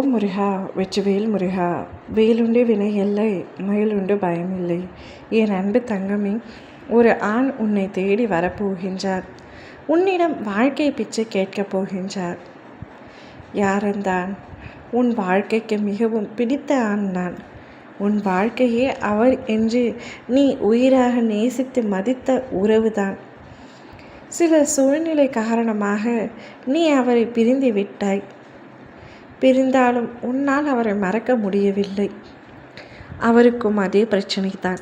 ஓம் முருகா, வெற்றிவேல் முருகா. வேலுண்டு வினை இல்லை, மயிலுண்டு பயமில்லை. என் அன்பு தங்கமே, ஒரு ஆண் உன்னை தேடி வரப்போகின்றார். உன்னிடம் வாழ்க்கை பிச்சை கேட்கப் போகின்றார். யாரந்தான்? உன் வாழ்க்கைக்கு மிகவும் பிடித்த ஆண் நான். உன் வாழ்க்கையே அவர் என்று நீ உயிராக நேசித்து மதித்த உறவுதான். சில சூழ்நிலை காரணமாக நீ அவரை பிரிந்து விட்டாய். பிரிந்தாலும் உன்னால் அவரை மறக்க முடியவில்லை. அவருக்கும் அதே பிரச்சனை தான்.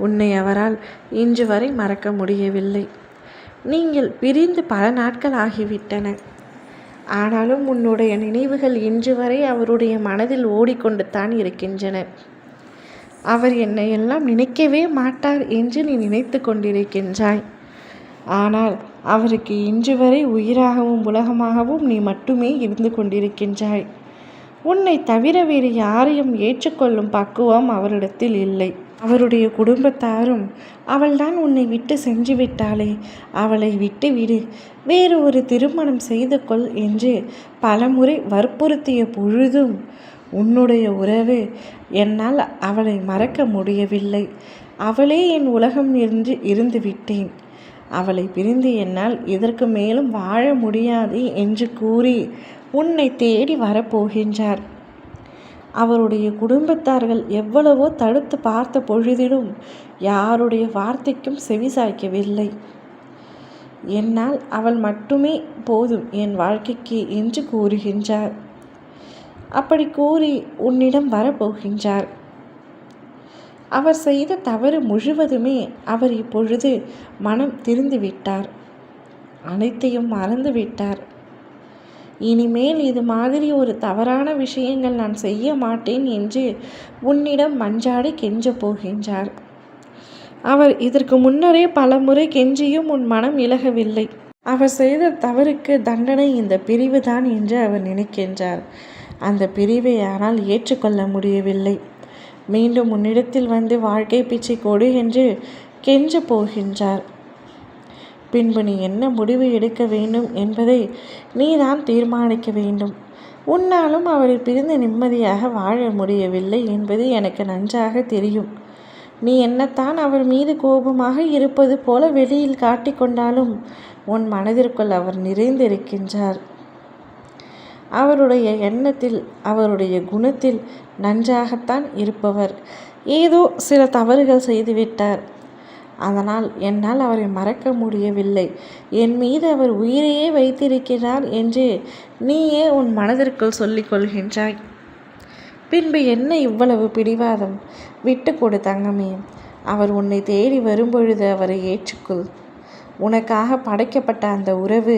உன்னை அவரால் இன்று வரை மறக்க முடியவில்லை. நீங்கள் பிரிந்து பல நாட்கள் ஆகிவிட்டன. ஆனாலும் உன்னுடைய நினைவுகள் இன்று வரை அவருடைய மனதில் ஓடிக்கொண்டு தான் இருக்கின்றன. அவர் என்னை எல்லாம் நினைக்கவே மாட்டார் என்று நீ நினைத்து கொண்டிருக்கின்றாய். ஆனால் அவருக்கு இன்று வரை உயிராகவும் உலகமாகவும் நீ மட்டுமே இருந்து கொண்டிருக்கின்றாய். உன்னை தவிர வேறு யாரையும் ஏற்றுக்கொள்ளும் பக்குவம் அவரிடத்தில் இல்லை. அவருடைய குடும்பத்தாரும் அவள்தான் உன்னை விட்டு சென்று விட்டாளே, அவளை விட்டு விடு, வேறு ஒரு திருமணம் செய்து கொள் என்று பலமுறை வற்புறுத்திய பொழுதும் உன்னுடைய உறவு என்னால் அவளை மறக்க முடியவில்லை. அவளே என் உலகம் என்று இருந்து விட்டேன். அவளை பிரிந்து என்னால் இதற்கு மேலும் வாழ முடியாது என்று கூறி உன்னை தேடி வரப்போகின்றார். அவருடைய குடும்பத்தார்கள் எவ்வளவோ தடுத்து பார்த்த பொழுதிலும் யாருடைய வார்த்தைக்கும் செவிசாய்க்கவில்லை. என்னால் அவள் மட்டுமே போதும் என் வாழ்க்கைக்கு என்று கூறுகின்றார். அப்படி கூறி உன்னிடம் வரப்போகின்றார். அவர் செய்த தவறு முழுவதுமே அவர் இப்பொழுது மனம் திரிந்து விட்டார். அனைத்தையும் மறந்து விட்டார். இனிமேல் இது மாதிரி ஒரு தவறான விஷயங்கள் நான் செய்ய மாட்டேன் என்று உன்னிடம் மன்றாடி கெஞ்ச போகின்றார். அவர் இதற்கு முன்னரே பலமுறை கெஞ்சியும் உன் மனம் இலகவில்லை. அவர் செய்த தவறுக்கு தண்டனை இந்த பிரிவுதான் என்று அவர் நினைக்கின்றார். அந்த பிரிவை ஆனால் ஏற்றுக்கொள்ள முடியவில்லை. மீண்டும் உன்னிடத்தில் வந்து வாழ்க்கை பிச்சை கொடு என்று கெஞ்ச போகின்றார். பின்பு நீ என்ன முடிவு எடுக்க வேண்டும் என்பதை நீதான் தீர்மானிக்க வேண்டும். உன்னாலும் அவரை பிரிந்து நிம்மதியாக வாழ முடியவில்லை என்பது எனக்கு நன்றாக தெரியும். நீ என்னத்தான் அவர் மீது கோபமாக இருப்பது போல வெளியில் காட்டிக்கொண்டாலும் உன் மனதிற்குள் அவர் நிறைந்திருக்கின்றார். அவருடைய எண்ணத்தில், அவருடைய குணத்தில் நன்றாகத்தான் இருப்பவர். ஏதோ சில தவறுகள் செய்துவிட்டார். அதனால் என்னால் அவரை மறக்க முடியவில்லை. என் மீது அவர் உயிரையே வைத்திருக்கிறார் என்று நீயே உன் மனதிற்குள் சொல்லிக் கொள்கின்றாய். பின்பு என்ன இவ்வளவு பிடிவாதம்? விட்டு கொடு தங்கமே. அவர் உன்னை தேடி வரும்பொழுது அவரை ஏற்றுக்கொள். உனக்காக படைக்கப்பட்ட அந்த உறவு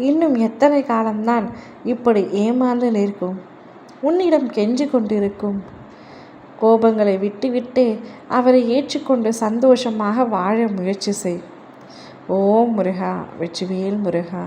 இன்னும் எத்தனை காலம்தான் இப்படி ஏமாந்து நிற்கும்? உன்னிடம் கெஞ்சு கொண்டிருக்கும். கோபங்களை விட்டுவிட்டு அவரை ஏற்றுக்கொண்டு சந்தோஷமாக வாழ முயற்சி செய். ஓம் முருகா, வெற்றிவேல் முருகா.